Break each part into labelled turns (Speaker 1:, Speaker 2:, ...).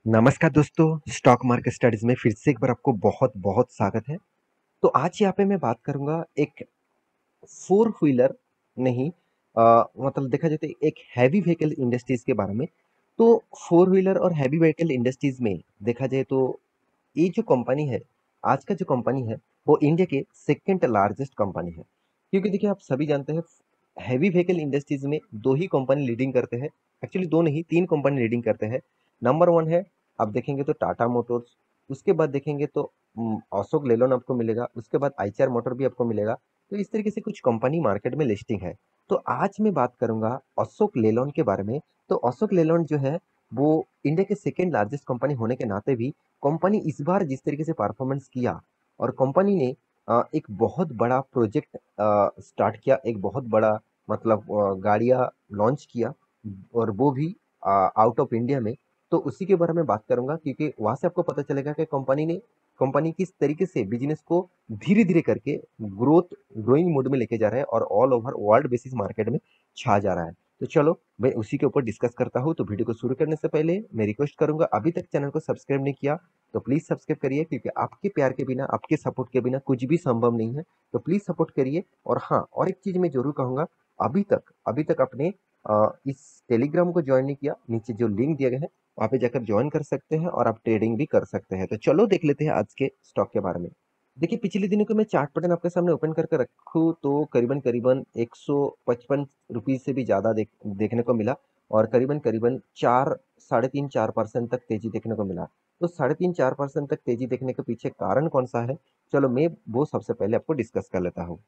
Speaker 1: नमस्कार दोस्तों, stock market studies में फिर से एक बार आपको बहुत बहुत स्वागत है। तो आज यहाँ पे मैं बात करूंगा एक फोर व्हीलर नहीं, मतलब देखा जाए तो एक हैवी व्हीकल इंडस्ट्रीज के बारे में। तो फोर व्हीलर और हैवी व्हीकल इंडस्ट्रीज में देखा जाए तो ये जो कंपनी है, आज का जो कंपनी है, वो इंडिया के सेकेंड लार्जेस्ट कंपनी है। क्योंकि देखिए आप सभी जानते हैं, हैवी व्हीकल इंडस्ट्रीज में दो ही कंपनी लीडिंग करते हैं। एक्चुअली दो नहीं, तीन कंपनी लीडिंग करते हैं। नंबर वन है, आप देखेंगे तो टाटा मोटर्स। उसके बाद देखेंगे तो अशोक लेलॉन आपको मिलेगा। उसके बाद आईचआर मोटर भी आपको मिलेगा। तो इस तरीके से कुछ कंपनी मार्केट में लिस्टिंग है। तो आज मैं बात करूंगा अशोक लेलॉन के बारे में। तो अशोक लेलॉन जो है, वो इंडिया के सेकेंड लार्जेस्ट कंपनी होने के नाते भी कंपनी इस बार जिस तरीके से परफॉर्मेंस किया, और कंपनी ने एक बहुत बड़ा प्रोजेक्ट स्टार्ट किया, एक बहुत बड़ा मतलब गाड़ियाँ लॉन्च किया, और वो भी आउट ऑफ इंडिया में। तो उसी के बारे में बात करूंगा, क्योंकि वहां से आपको पता चलेगा कि कंपनी किस तरीके से बिजनेस को धीरे धीरे करके ग्रोइंग मोड में लेके जा रहा है, और all over world basis market में छा जा रहा है। तो चलो मैं उसी के ऊपर डिस्कस करता हूँ। तो वीडियो को शुरू करने से पहले मैं रिक्वेस्ट करूंगा, अभी तक चैनल को सब्सक्राइब नहीं किया तो प्लीज सब्सक्राइब करिए, क्योंकि आपके प्यार के बिना, आपके सपोर्ट के बिना कुछ भी संभव नहीं है। तो प्लीज सपोर्ट करिए। और हाँ, और एक चीज मैं जरूर कहूंगा, अभी तक आपने इस टेलीग्राम को ज्वाइन नहीं किया, नीचे जो लिंक दिया गया है वहाँ पे जाकर ज्वाइन कर सकते हैं, और आप ट्रेडिंग भी कर सकते हैं। तो चलो देख लेते हैं आज के स्टॉक के बारे में। देखिए पिछले दिनों को मैं चार्ट पैटर्न आपके सामने ओपन करके रखूँ तो करीबन करीबन 155 रुपीज से भी ज़्यादा देखने को मिला, और करीबन करीबन 3.5-4% तक तेजी देखने को मिला। तो 3.5-4% तक तेजी देखने के पीछे कारण कौन सा है, चलो मैं वो सबसे पहले आपको डिस्कस कर लेता हूँ।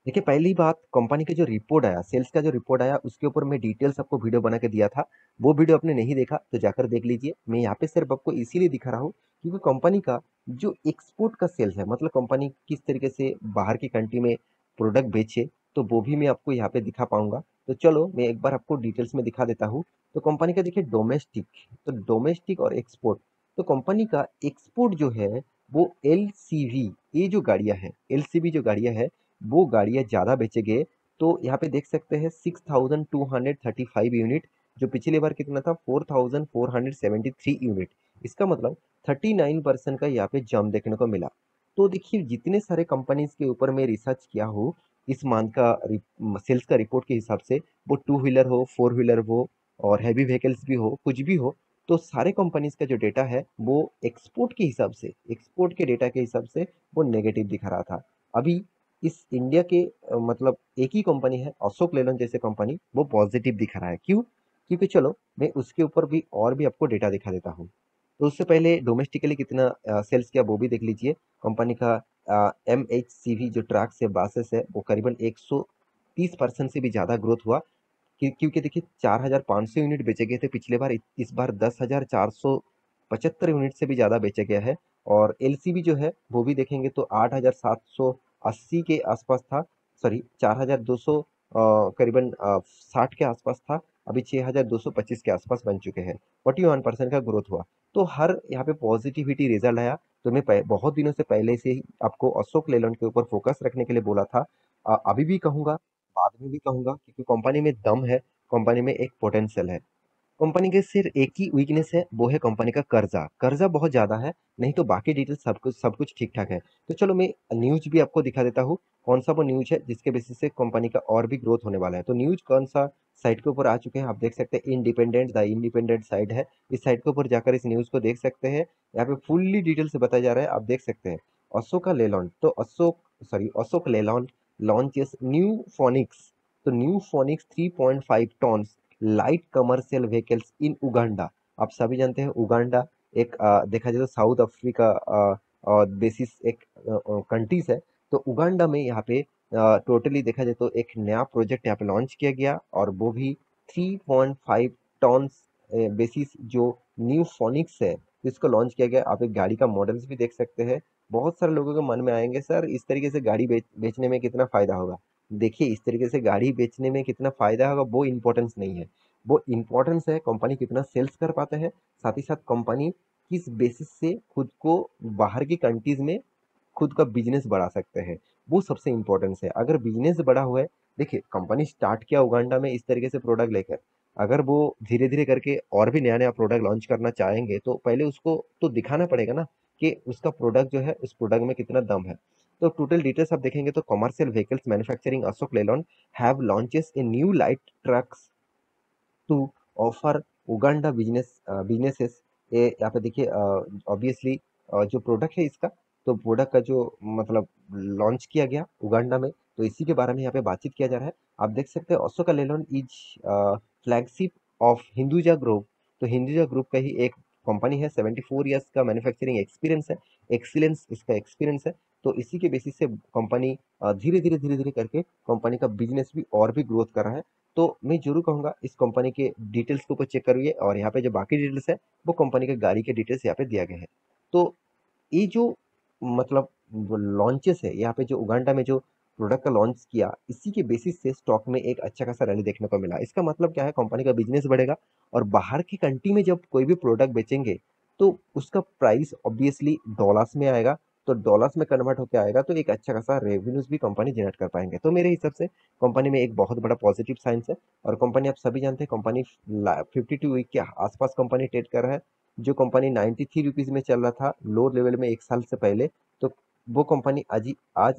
Speaker 1: देखिए पहली बात, कंपनी का जो रिपोर्ट आया, सेल्स का जो रिपोर्ट आया, उसके ऊपर मैं डिटेल्स आपको वीडियो बना के दिया था। वो वीडियो आपने नहीं देखा तो जाकर देख लीजिए। मैं यहाँ पे सिर्फ आपको इसीलिए दिखा रहा हूँ क्योंकि कंपनी का जो एक्सपोर्ट का सेल्स है, मतलब कंपनी किस तरीके से बाहर की कंट्री में प्रोडक्ट बेचे, तो वो भी मैं आपको यहाँ पे दिखा पाऊंगा। तो चलो मैं एक बार आपको डिटेल्स में दिखा देता हूँ। तो कंपनी का देखिए डोमेस्टिक, तो डोमेस्टिक और एक्सपोर्ट। तो कंपनी का एक्सपोर्ट जो है, वो एलसीवी, ये जो गाड़ियाँ है, एलसीवी जो गाड़ियाँ है, वो गाड़ियाँ ज़्यादा बेचे गए। तो यहाँ पे देख सकते हैं 6,235 यूनिट, जो पिछली बार कितना था, 4,473 यूनिट। इसका मतलब 39% का यहाँ पे जंप देखने को मिला। तो देखिए जितने सारे कंपनीज के ऊपर मैं रिसर्च किया हूँ इस मंथ का सेल्स का रिपोर्ट के हिसाब से, वो टू व्हीलर हो, फोर व्हीलर हो, और हैवी व्हीकल्स भी हो, कुछ भी हो, तो सारे कंपनीज का जो डेटा है वो एक्सपोर्ट के हिसाब से, एक्सपोर्ट के डेटा के हिसाब से वो नेगेटिव दिखा रहा था। अभी इस इंडिया के मतलब एक ही कंपनी है, अशोक लेलैंड जैसे कंपनी, वो पॉजिटिव दिखा रहा है। क्यों? क्योंकि चलो मैं उसके ऊपर भी और भी आपको डेटा दिखा देता हूँ। तो उससे पहले डोमेस्टिकली कितना सेल्स किया वो भी देख लीजिए। कंपनी का MHCV जो ट्रक्स है, बासेस है, वो करीबन 130% से भी ज़्यादा ग्रोथ हुआ। क्योंकि देखिए 4,500 यूनिट बेचे गए थे पिछले बार, इस बार 10,475 यूनिट से भी ज़्यादा बेचा गया है। और एलसीवी जो है वो भी देखेंगे तो 8,780 के आसपास था, सॉरी 4,200 करीबन 60 के आसपास था। अभी 6,225 के आसपास बन चुके हैं। 41% का ग्रोथ हुआ। तो हर यहाँ पे पॉजिटिविटी रिजल्ट आया। तो मैं बहुत दिनों से पहले से ही आपको अशोक लेलैंड के ऊपर फोकस रखने के लिए बोला था। अभी भी कहूंगा, बाद में भी कहूंगा, क्योंकि कंपनी में दम है, कंपनी में एक पोटेंशियल है। कंपनी के सिर्फ एक ही वीकनेस है, वो है कंपनी का कर्जा। कर्जा बहुत ज्यादा है, नहीं तो बाकी डिटेल सब कुछ ठीक ठाक है। तो चलो मैं न्यूज भी आपको दिखा देता हूँ, कौन सा वो न्यूज है जिसके बेसिस से कंपनी का और भी ग्रोथ होने वाला है। तो न्यूज कौन सा साइट के ऊपर आ चुके हैं आप देख सकते हैं, इंडिपेंडेंट, द इंडिपेंडेंट साइट है। इस साइट के ऊपर जाकर इस न्यूज को देख सकते हैं। यहाँ पे फुल्ली डिटेल से बताया जा रहा है, आप देख सकते हैं। अशोका लेलॉन्ड, तो Ashok Leyland launches new Phoenix. तो new Phoenix 3.5 ton light commercial vehicles in Uganda. आप सभी जानते हैं उगांडा एक देखा जाए तो साउथ अफ्रीका बेसिस एक कंट्रीज है। तो उगांडा में यहाँ पे टोटली देखा जाए तो एक नया प्रोजेक्ट यहाँ पे लॉन्च किया गया, और वो भी 3.5 टन बेसिस जो न्यू फोनिक्स है, इसको लॉन्च किया गया। आप एक गाड़ी का मॉडल्स भी देख सकते हैं। बहुत सारे लोगों के मन में आएंगे, सर इस तरीके से गाड़ी बेचने में कितना फायदा होगा। देखिए इस तरीके से गाड़ी बेचने में कितना फायदा होगा वो इम्पोर्टेंस नहीं है। वो इम्पोर्टेंस है कंपनी कितना सेल्स कर पाते हैं, साथ ही साथ कंपनी किस बेसिस से खुद को बाहर की कंट्रीज में खुद का बिजनेस बढ़ा सकते हैं। वो सबसे इम्पोर्टेंस है। अगर बिजनेस बड़ा हुआ है, देखिए कंपनी स्टार्ट किया उगांडा में इस तरीके से प्रोडक्ट लेकर, अगर वो धीरे-धीरे करके और भी नया-नया प्रोडक्ट लॉन्च करना चाहेंगे, तो पहले उसको तो दिखाना पड़ेगा ना कि उसका प्रोडक्ट जो है, उस प्रोडक्ट में कितना दम है। तो टोटल डिटेल्स आप देखेंगे तो commercial vehicles manufacturing Ashok Leyland have launches in new light trucks to offer Uganda businesses. ये यहाँ पे देखिए ऑब्वियसली जो प्रोडक्ट है इसका, तो प्रोडक्ट का जो मतलब लॉन्च किया गया उगांडा में, तो इसी के बारे में यहाँ पे बातचीत किया जा रहा है। आप देख सकते हैं Ashoka Leyland is flagship of Hinduja group. तो हिंदुजा ग्रुप का ही एक कंपनी है, 74 ईयर्स का मैन्युफैक्चरिंग एक्सपीरियंस है, एक्सीलेंस इसका एक्सपीरियंस है। तो इसी के बेसिस से कंपनी धीरे धीरे करके कंपनी का बिजनेस भी और भी ग्रोथ कर रहा है। तो मैं ज़रूर कहूँगा इस कंपनी के डिटेल्स के ऊपर चेक करिए, और यहाँ पे जो बाकी डिटेल्स है वो कंपनी के गाड़ी के डिटेल्स यहाँ पे दिया गया है। तो ये जो मतलब लॉन्चेस है यहाँ पे, जो उगांडा में जो प्रोडक्ट का लॉन्च किया, इसी के बेसिस से स्टॉक में एक अच्छा खासा रैली देखने को मिला। इसका मतलब क्या है, कंपनी का बिजनेस बढ़ेगा, और बाहर की कंट्री में जब कोई भी प्रोडक्ट बेचेंगे तो उसका प्राइस ऑब्वियसली डॉलर्स में आएगा। तो डॉलर्स में कन्वर्ट होकर आएगा तो एक अच्छा खासा रेवेन्यूज भी कंपनी जनरेट कर पाएंगे। तो मेरे हिसाब से कंपनी में एक बहुत बड़ा पॉजिटिव साइंस है। और कंपनी आप सभी जानते हैं, कंपनी 52 वीक के आसपास कंपनी ट्रेड कर रहा है। जो कंपनी 93 रुपीज़ में चल रहा था लो लेवल में एक साल से पहले, तो वो कंपनी आज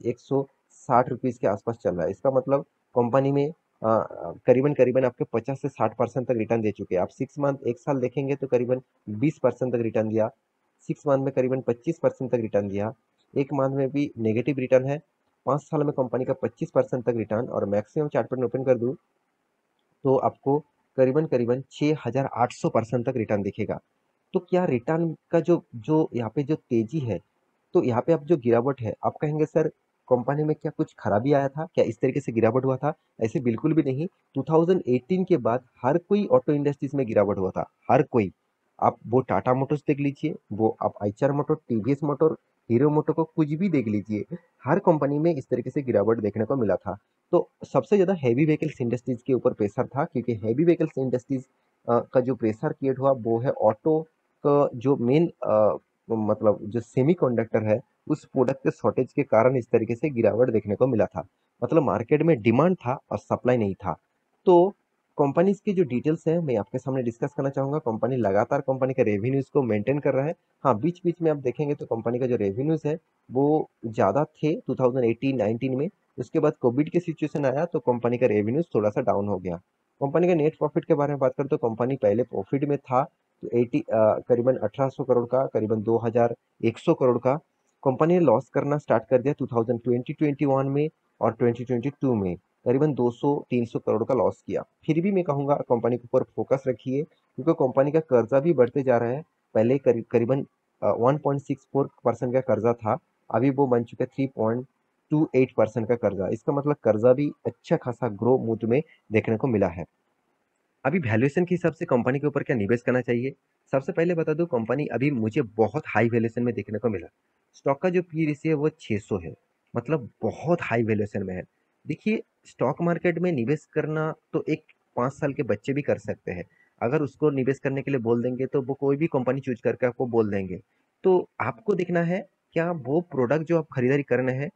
Speaker 1: 160 रुपीज़ के आसपास चल रहा है। इसका मतलब कंपनी में करीबन करीबन आपके 50 से 60% तक रिटर्न दे चुके हैं। आप 6 मंथ एक साल देखेंगे तो करीबन 20% तक रिटर्न दिया, 6 मंथ में करीबन 25% तक रिटर्न दिया, एक मंथ में भी नेगेटिव रिटर्न है, 5 साल में कंपनी का 25% तक रिटर्न, और मैक्सिमम चार्ट पैटर्न ओपन कर दूँ तो आपको करीबन करीबन 6,800% तक रिटर्न दिखेगा। तो क्या रिटर्न का जो जो यहाँ पे जो तेजी है, तो यहाँ पे आप जो गिरावट है, आप कहेंगे सर कंपनी में क्या कुछ खराबी आया था, क्या इस तरीके से गिरावट हुआ था? ऐसे बिल्कुल भी नहीं। 2018 के बाद हर कोई ऑटो इंडस्ट्रीज में गिरावट हुआ था, हर कोई। आप वो टाटा मोटर्स देख लीजिए, वो आप Eicher motor, TVS motor, hero motor को कुछ भी देख लीजिए, हर कंपनी में इस तरीके से गिरावट देखने को मिला था। तो सबसे ज़्यादा हैवी व्हीकल्स इंडस्ट्रीज के ऊपर प्रेशर था, क्योंकि हैवी व्हीकल्स इंडस्ट्रीज का जो प्रेशर क्रिएट हुआ वो है ऑटो का जो मेन मतलब जो सेमीकंडक्टर है, उस प्रोडक्ट के शॉर्टेज के कारण इस तरीके से गिरावट देखने को मिला था। मतलब मार्केट में डिमांड था और सप्लाई नहीं था। तो कंपनीज की जो डिटेल्स है मैं आपके सामने डिस्कस करना चाहूँगा। कंपनी लगातार कंपनी के रेवेन्यूज को मेंटेन कर रहा है। हाँ, बीच-बीच में आप देखेंगे तो कंपनी का जो रेवेन्यूज है वो ज़्यादा थे 2018-19 में। उसके बाद कोविड की सिचुएशन आया तो कंपनी का रेवेन्यूज थोड़ा-सा डाउन हो गया। कंपनी के नेट प्रॉफिट के बारे में बात करें तो कंपनी पहले प्रॉफिट में था, तो करीबन 1800 करोड़ का, करीबन 2100 करोड़ का। कंपनी ने लॉस करना स्टार्ट कर दिया 2020-21 में, और 2022 में करीबन 200-300 करोड़ का लॉस किया। फिर भी मैं कहूँगा कंपनी के ऊपर फोकस रखिए, क्योंकि कंपनी का कर्जा भी बढ़ते जा रहा है। पहले करीबन 1.64% का कर्जा था, अभी वो बन चुका है 3.28% का कर्जा। इसका मतलब कर्जा भी अच्छा खासा ग्रो मूड में देखने को मिला है। अभी वैल्यूएशन के हिसाब से कंपनी के ऊपर क्या निवेश करना चाहिए? सबसे पहले बता दूं, कंपनी अभी मुझे बहुत हाई वैल्यूएशन में देखने को मिला। स्टॉक का जो पी रेशियो है वो 600 है, मतलब बहुत हाई वैल्यूएशन में है। देखिए, स्टॉक मार्केट में निवेश करना तो एक 5 साल के बच्चे भी कर सकते हैं। अगर उसको निवेश करने के लिए बोल देंगे तो वो कोई भी कंपनी चूज करके आपको बोल देंगे। तो आपको देखना है, क्या वो प्रोडक्ट जो आप खरीदारी कर रहे हैं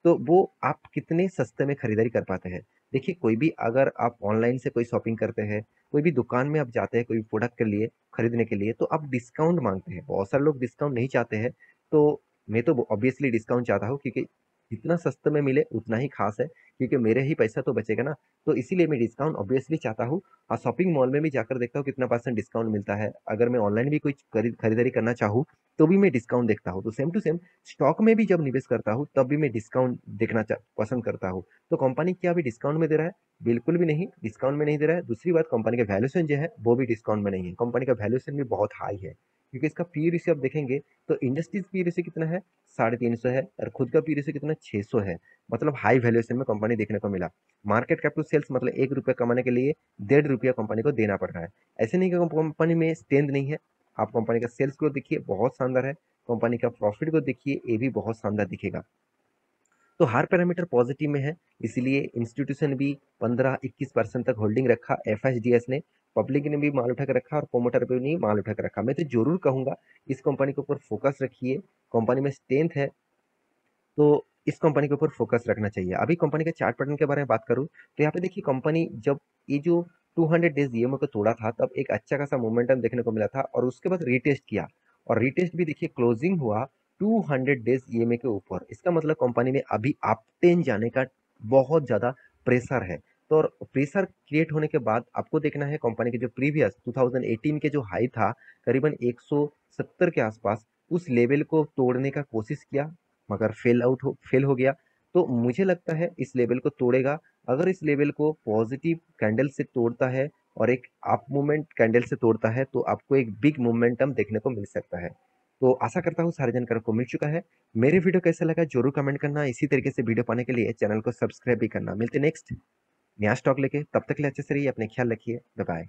Speaker 1: तो वो आप कितने सस्ते में खरीदारी कर पाते हैं। देखिए, कोई भी अगर आप ऑनलाइन से कोई शॉपिंग करते हैं, कोई भी दुकान में आप जाते हैं कोई प्रोडक्ट के लिए खरीदने के लिए, तो आप डिस्काउंट मांगते हैं। बहुत सारे लोग डिस्काउंट नहीं चाहते हैं, तो मैं तो ऑब्वियसली डिस्काउंट चाहता हूँ, क्योंकि जितना सस्ते में मिले उतना ही खास है, क्योंकि मेरे ही पैसा तो बचेगा ना। तो इसीलिए मैं डिस्काउंट ऑब्वियसली चाहता हूँ। और शॉपिंग मॉल में भी जाकर देखता हूँ कितना परसेंट डिस्काउंट मिलता है। अगर मैं ऑनलाइन भी कोई खरीदारी करना चाहूँ तो भी मैं डिस्काउंट देखता हूँ। तो सेम टू सेम स्टॉक में भी जब निवेश करता हूँ तब भी मैं डिस्काउंट देखना पसंद करता हूँ। तो कंपनी क्या अभी डिस्काउंट में दे रहा है? बिल्कुल भी नहीं, डिस्काउंट में नहीं दे रहा है। दूसरी बात, कंपनी का वैल्यूएशन जो है वो भी डिस्काउंट में नहीं है। कंपनी का वैल्यूएशन भी बहुत हाई है, क्योंकि इसका पी रेशियो आप देखेंगे तो इंडस्ट्रीज पी रेशियो कितना है, 350 है, और खुद का पी रेशियो कितना, 600 है। मतलब हाई वैल्यूएशन में कंपनी देखने को मिला। मार्केट कैप टू सेल्स मतलब 1 रुपया कमाने के लिए 1.5 रुपया कंपनी को देना पड़ रहा है। ऐसे नहीं कि कंपनी में स्ट्रेंथ नहीं है। आप कंपनी का सेल्स ग्रोथ देखिए, बहुत शानदार है। कंपनी का प्रॉफिट को देखिए, ये भी बहुत शानदार दिखेगा। तो हर पैरामीटर पॉजिटिव में है, इसलिए इंस्टीट्यूशन भी 15-21% तक होल्डिंग रखा एफएसडीएस ने। पब्लिक ने भी माल उठा के रखा और प्रोमोटर भी नहीं माल उठा के रखा। मैं तो जरूर कहूंगा इस कंपनी के ऊपर फोकस रखिए। कंपनी में स्ट्रेंथ है, तो इस कंपनी के ऊपर फोकस रखना चाहिए। अभी कंपनी के चार्ट पैटर्न के बारे में बात करूं तो यहाँ पे देखिए, कंपनी जब ये जो 200 डेज ईएमए को तोड़ा था, तब एक अच्छा खासा मोमेंटम देखने को मिला था और उसके बाद रीटेस्ट किया और रीटेस्ट भी देखिए क्लोजिंग हुआ 200 डेज ईएमए के ऊपर। इसका मतलब कंपनी में अभी अप ट्रेंड जाने का बहुत ज़्यादा प्रेशर है। तो और प्रेशर क्रिएट होने के बाद आपको देखना है कंपनी के जो प्रीवियस 2018 के जो हाई था करीबन 170 के आसपास, उस लेवल को तोड़ने का कोशिश किया मगर फेल हो गया। तो मुझे लगता है इस लेवल को तोड़ेगा। अगर इस लेवल को पॉजिटिव कैंडल से तोड़ता है और एक अप मूवमेंट कैंडल से तोड़ता है तो आपको एक बिग मोमेंटम देखने को मिल सकता है। तो आशा करता हूँ सारी जानकारी को मिल चुका है। मेरे वीडियो कैसा लगा जरूर कमेंट करना। इसी तरीके से वीडियो पाने के लिए चैनल को सब्सक्राइब भी करना। मिलते नेक्स्ट नया स्टॉक लेके, तब तक के लिए अच्छे से रहिए, अपने ख्याल रखिए। Bye bye.